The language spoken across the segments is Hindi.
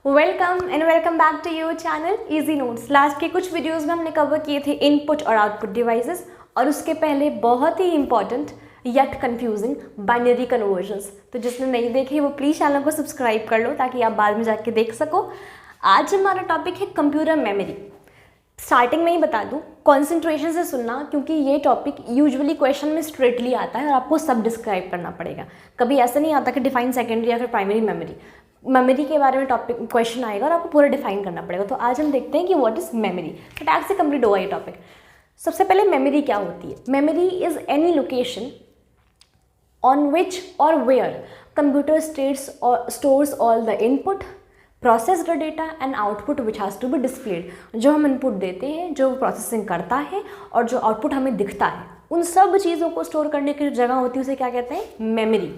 Welcome and welcome back to your channel easy notes. Last के कुछ वीडियोस में हमने कवर किए थे इनपुट और आउटपुट डिवाइसेस, और उसके पहले बहुत ही important yet confusing binary conversions. तो जिसने नहीं देखे वो प्लीज़ चैनल को सब्सक्राइब कर लो ताकि आप बाद में जाके देख सको। आज हमारा टॉपिक है कंप्यूटर मेमोरी। स्टार्टिंग में ही बता दूं, कॉन्सेंट्रेशन से सुनना, क्योंकि ये टॉपिक यूजुअली क्वेश्चन में स्ट्रेटली आता है और आपको सब डिस्क्राइब करना पड़ेगा। कभी ऐसा नहीं आता कि डिफाइन सेकेंडरी या फिर प्राइमरी मेमोरी के बारे में टॉपिक क्वेश्चन आएगा और आपको पूरा डिफाइन करना पड़ेगा। तो आज हम देखते हैं कि व्हाट इज मेमोरी। फटाक से कंप्लीट होगा ये टॉपिक। सबसे पहले मेमोरी क्या होती है। Memory is any location on which और where computer stores all the input, process the data and output which has to be displayed. जो हम इनपुट देते हैं, जो प्रोसेसिंग करता है और जो आउटपुट हमें दिखता है, उन सब चीज़ों को स्टोर करने की जगह होती है, उसे क्या कहते हैं, मेमोरी।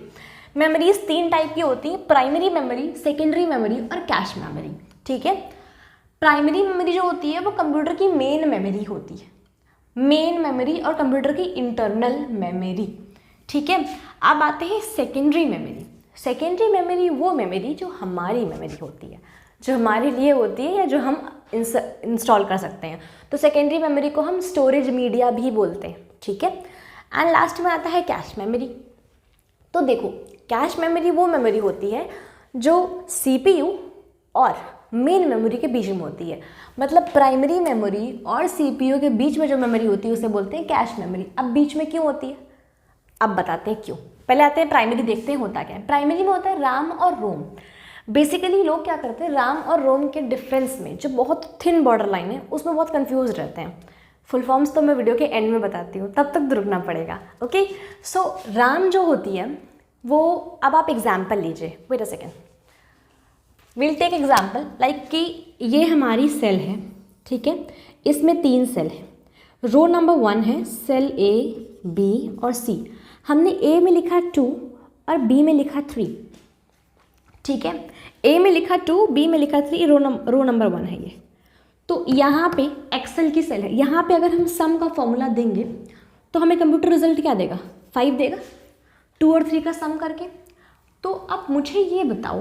मेमोरीज 3 टाइप की होती है, प्राइमरी मेमोरी, सेकेंडरी मेमोरी और कैश मेमोरी। ठीक है। प्राइमरी मेमोरी जो होती है वो कंप्यूटर की मेन मेमोरी होती है, मेन मेमोरी और कंप्यूटर की इंटरनल मेमोरी। ठीक है। अब आते हैं सेकेंडरी मेमोरी। सेकेंडरी मेमोरी वो मेमोरी जो हमारी मेमोरी होती है, जो हमारे लिए होती है या जो हम इंस्टॉल कर सकते हैं। तो सेकेंडरी मेमोरी को हम स्टोरेज मीडिया भी बोलते हैं। ठीक है। एंड लास्ट में आता है कैश मेमोरी। तो देखो, कैश मेमोरी वो मेमोरी होती है जो सीपीयू और मेन मेमोरी के बीच में होती है। मतलब प्राइमरी मेमोरी और सीपीयू के बीच में जो मेमोरी होती है उसे बोलते हैं कैश मेमोरी। अब बीच में क्यों होती है, अब बताते हैं क्यों। पहले आते हैं प्राइमरी, देखते हैं होता क्या है। प्राइमरी में होता है रैम और रोम। बेसिकली लोग क्या करते हैं, रैम और रोम के डिफरेंस में जो बहुत थिन बॉर्डर लाइन है उसमें बहुत कंफ्यूज रहते हैं। फुल फॉर्म्स तो मैं वीडियो के एंड में बताती हूँ, तब तक रुकना पड़ेगा। ओके। सो रैम जो होती है वो, अब आप एग्जाम्पल लीजिए, wait a second, will take example like कि ये हमारी सेल है। ठीक है। इसमें 3 सेल है। रो नंबर 1 है, सेल ए, बी और सी। हमने ए में लिखा 2 और बी में लिखा 3। ठीक है। ए में लिखा 2, बी में लिखा 3, रो नंबर 1 है ये। तो यहाँ पे एक्सेल की सेल है। यहाँ पे अगर हम सम का फॉर्मूला देंगे तो हमें कंप्यूटर रिजल्ट क्या देगा, 5 देगा, 2 और 3 का सम करके। तो अब मुझे ये बताओ,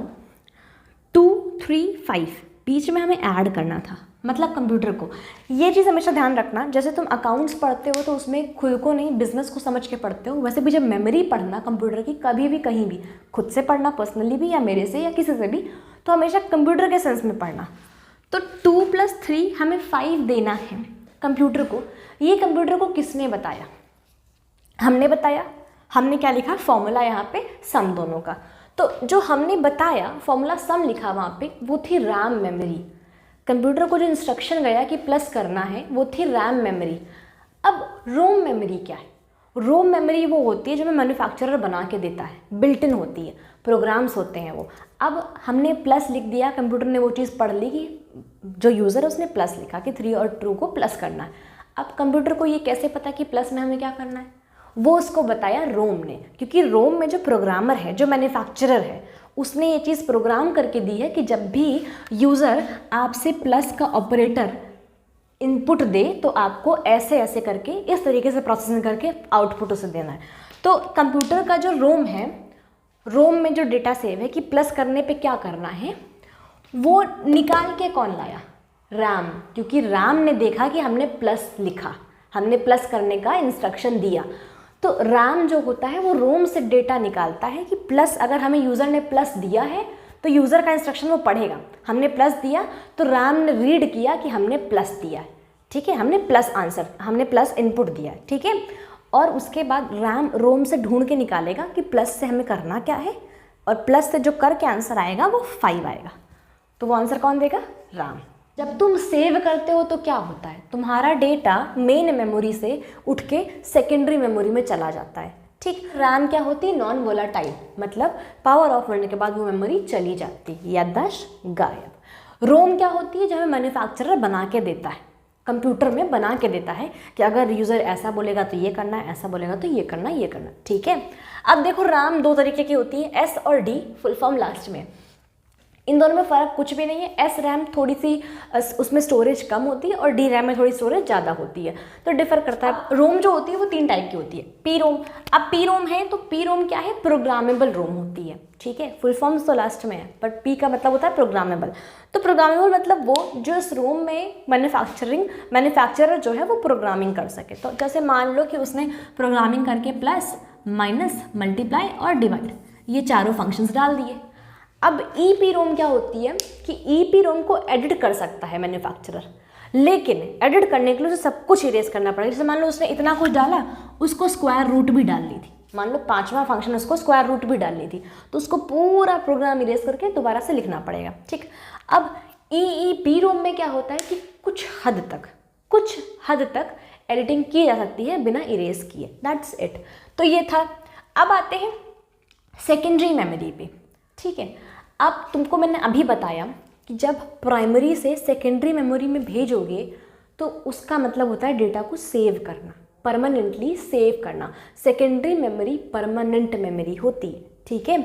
2, 3, 5 बीच में हमें ऐड करना था, मतलब कंप्यूटर को। ये चीज़ हमेशा ध्यान रखना, जैसे तुम अकाउंट्स पढ़ते हो तो उसमें खुद को नहीं, बिजनेस को समझ के पढ़ते हो, वैसे भी जब मेमोरी पढ़ना कंप्यूटर की, कभी भी कहीं भी खुद से पढ़ना, पर्सनली भी या मेरे से या किसी से भी, तो हमेशा कंप्यूटर के सेंस में पढ़ना। तो 2 + 3 हमें 5 देना है कंप्यूटर को। ये कंप्यूटर को किसने बताया, हमने बताया। हमने क्या लिखा, फॉर्मूला यहाँ पे सम दोनों का। तो जो हमने बताया फॉर्मूला सम लिखा वहाँ पे, वो थी रैम मेमोरी। कंप्यूटर को जो इंस्ट्रक्शन गया कि प्लस करना है वो थी रैम मेमोरी। अब रोम मेमोरी क्या है। रोम मेमोरी वो होती है जो हमें मैन्युफैक्चरर बना के देता है, बिल्ट इन होती है, प्रोग्राम्स होते हैं वो। अब हमने प्लस लिख दिया, कंप्यूटर ने वो चीज़ पढ़ ली कि जो यूज़र है उसने प्लस लिखा कि 3 और 2 को प्लस करना है। अब कंप्यूटर को ये कैसे पता कि प्लस में हमें क्या करना है, वो उसको बताया रोम ने, क्योंकि रोम में जो प्रोग्रामर है, जो मैन्युफैक्चरर है, उसने ये चीज़ प्रोग्राम करके दी है कि जब भी यूज़र आपसे प्लस का ऑपरेटर इनपुट दे तो आपको ऐसे ऐसे करके, इस तरीके से प्रोसेसिंग करके आउटपुट उसे देना है। तो कंप्यूटर का जो रोम है, रोम में जो डेटा सेव है कि प्लस करने पे क्या करना है, वो निकाल के कौन लाया, रैम। क्योंकि रैम ने देखा कि हमने प्लस लिखा, हमने प्लस करने का इंस्ट्रक्शन दिया। तो रैम जो होता है वो रोम से डेटा निकालता है कि प्लस, अगर हमें यूज़र ने प्लस दिया है तो यूज़र का इंस्ट्रक्शन वो पढ़ेगा। हमने प्लस दिया तो रैम ने रीड किया कि हमने प्लस दिया है। ठीक है। हमने प्लस आंसर, हमने प्लस इनपुट दिया है। ठीक है। और उसके बाद रैम रोम से ढूंढ के निकालेगा कि प्लस से हमें करना क्या है, और प्लस से जो करके आंसर आएगा वो 5 आएगा। तो वो आंसर कौन देगा, रैम। जब तुम सेव करते हो तो क्या होता है, तुम्हारा डेटा मेन मेमोरी से उठ के सेकेंडरी मेमोरी में चला जाता है। ठीक। रैम क्या होती है, नॉन वोलाटाइल, मतलब पावर ऑफ होने के बाद वो मेमोरी चली जाती है, याददाश्त गायब। रोम क्या होती है, जो हमें मैन्युफैक्चरर बना के देता है, कंप्यूटर में बना के देता है कि अगर यूज़र ऐसा बोलेगा तो ये करना है, ऐसा बोलेगा तो ये करना, ये करना। ठीक है। अब देखो, रैम 2 तरीके की होती है, एस और डी, फुल फॉर्म लास्ट में। इन दोनों में फ़र्क कुछ भी नहीं है। एस रैम थोड़ी सी उसमें स्टोरेज कम होती है और डी रैम में थोड़ी स्टोरेज ज़्यादा होती है, तो डिफर करता है। रोम जो होती है वो 3 टाइप की होती है। पी रोम, अब पी रोम है तो पी रोम क्या है, प्रोग्रामेबल रोम होती है, ठीक है। फुल फॉर्म्स तो लास्ट में है, बट पी का मतलब होता है प्रोग्रामेबल। तो प्रोग्रामेबल मतलब वो जो इस रोम में मैन्युफैक्चरर जो है वो प्रोग्रामिंग कर सके। तो जैसे मान लो कि उसने प्रोग्रामिंग करके प्लस, माइनस, मल्टीप्लाई और डिवाइड ये चारों फंक्शंस डाल दिए। अब ई पी रोम क्या होती है कि ई पी रोम को एडिट कर सकता है मैन्युफैक्चरर, लेकिन एडिट करने के लिए उसे सब कुछ इरेज करना पड़ेगा। जैसे मान लो उसने इतना कुछ डाला, उसको स्क्वायर रूट भी डाल ली थी, मान लो 5वां फंक्शन उसको स्क्वायर रूट भी डालनी थी, तो उसको पूरा प्रोग्राम इरेज करके दोबारा से लिखना पड़ेगा, ठीक। अब ई पी रोम में क्या होता है कि कुछ हद तक एडिटिंग की जा सकती है बिना इरेज किए, दैट्स इट। तो ये था। अब आते हैं सेकेंडरी मेमोरी पे, ठीक है। अब तुमको मैंने अभी बताया कि जब प्राइमरी से सेकेंडरी मेमोरी में भेजोगे तो उसका मतलब होता है डेटा को सेव करना, परमानेंटली सेव करना। सेकेंडरी मेमोरी परमानेंट मेमोरी होती है, ठीक है।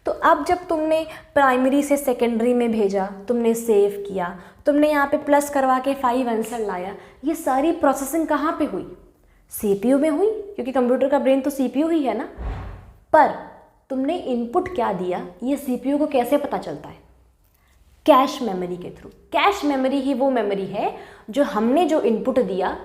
तो अब जब तुमने प्राइमरी से सेकेंडरी में भेजा, तुमने सेव किया, तुमने यहाँ पे प्लस करवा के 5 आंसर लाया, ये सारी प्रोसेसिंग कहाँ पे हुई, सीपीयू में हुई, क्योंकि कंप्यूटर का ब्रेन तो सीपीयू ही है ना। पर तुमने इनपुट क्या दिया ये सीपीयू को कैसे पता चलता है, कैश मेमोरी के थ्रू। कैश मेमोरी ही वो मेमोरी है जो हमने जो इनपुट दिया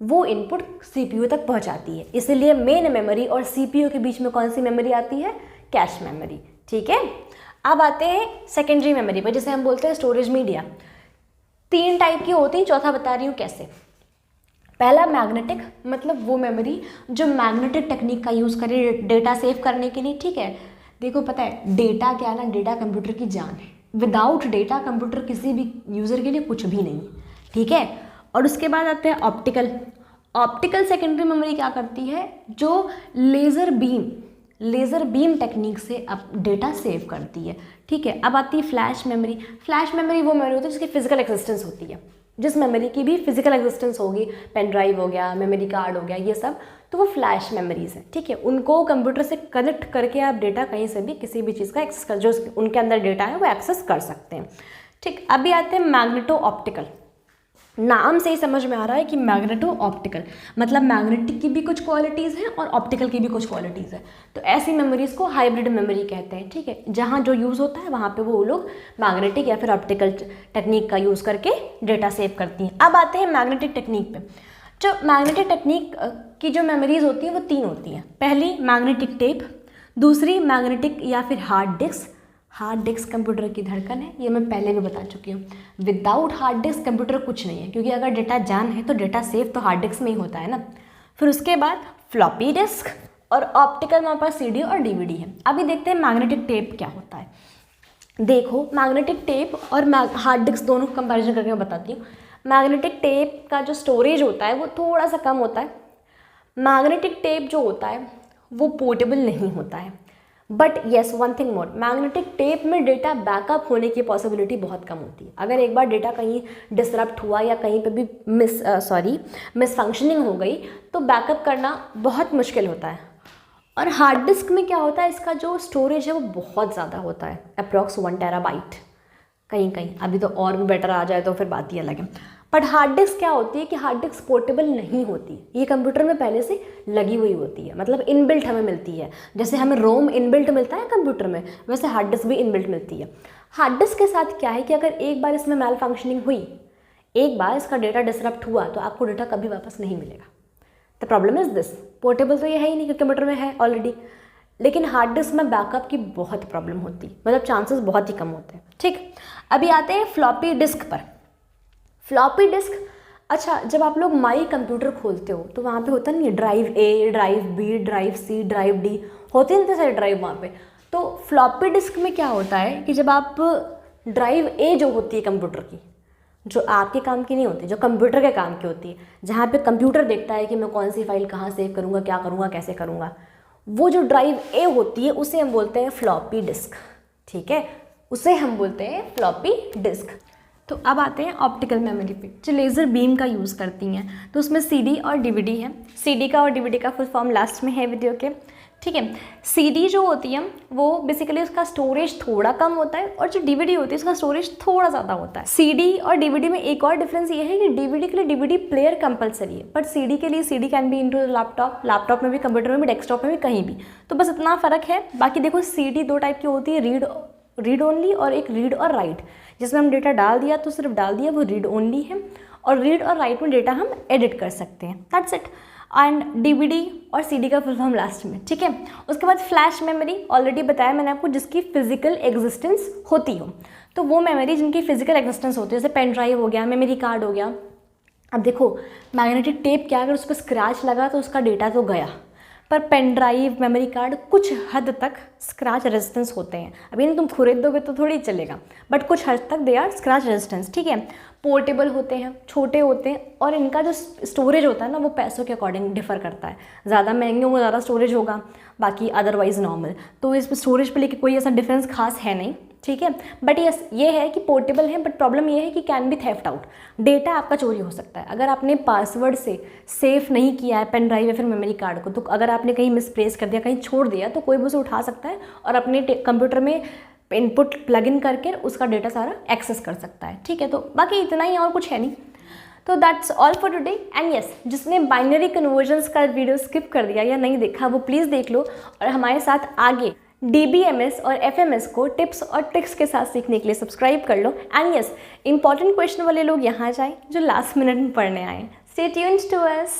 वो इनपुट सीपीयू तक पहुंचाती है। इसलिए मेन मेमोरी और सीपीयू के बीच में कौन सी मेमोरी आती है, कैश मेमोरी, ठीक है। अब आते हैं सेकेंडरी मेमोरी पर, जिसे हम बोलते हैं स्टोरेज मीडिया। 3 टाइप की होती है, चौथा बता रही हूँ कैसे। पहला मैग्नेटिक, मतलब वो मेमोरी जो मैग्नेटिक टेक्निक का यूज़ करे डेटा सेव करने के लिए, ठीक है। देखो पता है डेटा क्या है ना, डेटा कंप्यूटर की जान है। विदाउट डेटा कंप्यूटर किसी भी यूज़र के लिए कुछ भी नहीं, ठीक है। और उसके बाद आते हैं ऑप्टिकल सेकेंडरी मेमोरी क्या करती है, जो लेज़र बीम टेक्निक से अब डेटा सेव करती है, ठीक है। अब आती है फ्लैश मेमोरी। फ्लैश मेमोरी वो मेमोरी होती है जिसकी फिजिकल एक्सिस्टेंस होती है, जिस मेमोरी की भी फिजिकल एग्जिस्टेंस होगी, पेन ड्राइव हो गया, मेमोरी कार्ड हो गया, ये सब, तो वो फ्लैश मेमोरीज हैं, ठीक है। उनको कंप्यूटर से कनेक्ट करके आप डेटा कहीं से भी किसी भी चीज़ का एक्सेस कर, जो उनके अंदर डेटा है वो एक्सेस कर सकते हैं, ठीक। अभी आते हैं मैग्नेटो ऑप्टिकल। नाम से ही समझ में आ रहा है कि मैग्नेटो ऑप्टिकल मतलब मैग्नेटिक की भी कुछ क्वालिटीज़ हैं और ऑप्टिकल की भी कुछ क्वालिटीज़ हैं। तो ऐसी मेमोरीज़ को हाइब्रिड मेमोरी कहते हैं, ठीक है। जहाँ जो यूज़ होता है वहाँ पे वो लोग मैग्नेटिक या फिर ऑप्टिकल टेक्निक का यूज़ करके डेटा सेव करती हैं। अब आते हैं मैग्नेटिक टेक्निक पे। जो मैग्नेटिक टेक्निक की जो मेमोरीज़ होती हैं वो 3 होती हैं। पहली मैग्नेटिक टेप, दूसरी मैग्नेटिक या फिर हार्ड डिस्क कंप्यूटर की धड़कन है, ये मैं पहले भी बता चुकी हूँ। विदाउट हार्ड डिस्क कंप्यूटर कुछ नहीं है, क्योंकि अगर डेटा जान है तो डेटा सेव तो हार्ड डिस्क में ही होता है ना। फिर उसके बाद फ्लॉपी डिस्क और ऑप्टिकल में हमारे पास सीडी और डीवीडी है। अभी देखते हैं मैग्नेटिक टेप क्या होता है। देखो मैग्नेटिक टेप और हार्ड डिस्क दोनों को कंपेरिजन करके मैं बताती हूँ। मैग्नेटिक टेप का जो स्टोरेज होता है वो थोड़ा सा कम होता है। मैग्नेटिक टेप जो होता है वो पोर्टेबल नहीं होता है। But yes, one thing more, magnetic tape में डेटा बैकअप होने की पॉसिबिलिटी बहुत कम होती है। अगर एक बार डेटा कहीं डिसरप्ट हुआ या कहीं पे भी मिसफंक्शनिंग हो गई तो बैकअप करना बहुत मुश्किल होता है। और हार्ड डिस्क में क्या होता है, इसका जो स्टोरेज है वो बहुत ज़्यादा होता है, अप्रॉक्स 1 टेराबाइट, कहीं अभी तो और भी बेटर आ जाए तो फिर बात ही अलग है। बट हार्ड डिस्क क्या होती है कि हार्ड डिस्क पोर्टेबल नहीं होती, ये कंप्यूटर में पहले से लगी हुई होती है, मतलब इनबिल्ट हमें मिलती है। जैसे हमें रोम इनबिल्ट मिलता है कंप्यूटर में, वैसे हार्ड डिस्क भी इनबिल्ट मिलती है। हार्ड डिस्क के साथ क्या है कि अगर एक बार इसमें मैल फंक्शनिंग हुई, एक बार इसका डेटा डिसरप्ट हुआ तो आपको डेटा कभी वापस नहीं मिलेगा। The problem is this, portable तो ये है ही नहीं क्योंकि कंप्यूटर में है ऑलरेडी, लेकिन हार्ड डिस्क में बैकअप की बहुत प्रॉब्लम होती है, मतलब चांसेस बहुत ही कम होते हैं, ठीक। अभी आते हैं फ्लॉपी डिस्क पर। फ्लॉपी डिस्क, अच्छा, जब आप लोग माई कंप्यूटर खोलते हो तो वहाँ पे होता नहीं है drive A, drive B, drive C, drive D, होते नहीं थे सारे ड्राइव वहाँ पे। तो फ्लॉपी डिस्क में क्या होता है कि जब आप ड्राइव ए जो होती है कंप्यूटर की, जो आपके काम की नहीं होती, जो कंप्यूटर के काम की होती है, जहाँ पे कंप्यूटर देखता है कि मैं कौन सी फाइल कहाँ सेव करूँगा, क्या करूँगा, कैसे करूँगा, वो जो ड्राइव ए होती है उसे हम बोलते हैं फ्लॉपी डिस्क, ठीक है, उसे हम बोलते हैं फ्लॉपी डिस्क। तो अब आते हैं ऑप्टिकल मेमोरी पे, जो लेज़र बीम का यूज़ करती हैं। तो उसमें सीडी और डीवीडी है। सीडी का और डीवीडी का फुल फॉर्म लास्ट में है वीडियो के। ठीक है। CD जो होती है वो बेसिकली उसका स्टोरेज थोड़ा कम होता है और जो DVD होती है उसका स्टोरेज थोड़ा ज़्यादा होता है। CD और DVD में एक और डिफरेंस ये है कि DVD के लिए DVD प्लेयर कंपलसरी है, बट CD के लिए CD can be into laptop में भी, कंप्यूटर में भी, डेस्कटॉप में भी, कहीं भी। तो बस इतना फ़र्क है। बाकी देखो CD दो टाइप की होती है, रीड ओनली और एक रीड और राइट। जिसमें हम डेटा डाल दिया तो सिर्फ डाल दिया, वो रीड ओनली है। और रीड और राइट में डेटा हम एडिट कर सकते हैं, दैट्स इट। एंड DVD और CD का फुल फॉर्म लास्ट में, ठीक है। उसके बाद फ्लैश मेमोरी, ऑलरेडी बताया मैंने आपको, जिसकी फिजिकल एग्जिस्टेंस होती हो। तो वो मेमोरी जिनकी फिजिकल एग्जिस्टेंस होती है, जैसे पेन ड्राइव हो गया, मेमोरी कार्ड हो गया। अब देखो मैग्नेटिक टेप क्या, अगर उस पर स्क्रैच लगा तो उसका डेटा तो गया, पर पेन ड्राइव, मेमोरी कार्ड कुछ हद तक स्क्रैच रेजिस्टेंस होते हैं। अभी नहीं तुम खरीद दोगे तो थोड़ी चलेगा, बट कुछ हद तक दे आर स्क्रैच रेजिस्टेंस, ठीक है। पोर्टेबल होते हैं, छोटे होते हैं, और इनका जो स्टोरेज होता है ना वो पैसों के अकॉर्डिंग डिफर करता है। ज़्यादा महंगे होंगे ज़्यादा स्टोरेज होगा, बाकी अदरवाइज नॉर्मल। तो इस स्टोरेज पे लेके कोई ऐसा डिफरेंस खास है नहीं, ठीक है। बट यस ये है कि पोर्टेबल है, बट प्रॉब्लम ये है कि can be theft out, data आपका चोरी हो सकता है। अगर आपने पासवर्ड से सेफ नहीं किया है पेन ड्राइव या फिर मेमोरी कार्ड को, तो अगर आपने कहीं मिसप्लेस कर दिया, कहीं छोड़ दिया, तो कोई भी उसे उठा सकता है और अपने कंप्यूटर में इनपुट प्लग इन करके उसका डेटा सारा एक्सेस कर सकता है, ठीक है। तो बाकी इतना ही, और कुछ है नहीं। तो that's all for today. And yes, जिसने बाइनरी कन्वर्जन्स का वीडियो स्किप कर दिया या नहीं देखा वो प्लीज़ देख लो, और हमारे साथ आगे DBMS और FMS को टिप्स और ट्रिक्स के साथ सीखने के लिए सब्सक्राइब कर लो। एंड यस, इंपॉर्टेंट क्वेश्चन वाले लोग यहाँ जाएं जो लास्ट मिनट में पढ़ने आए। Stay tuned to us.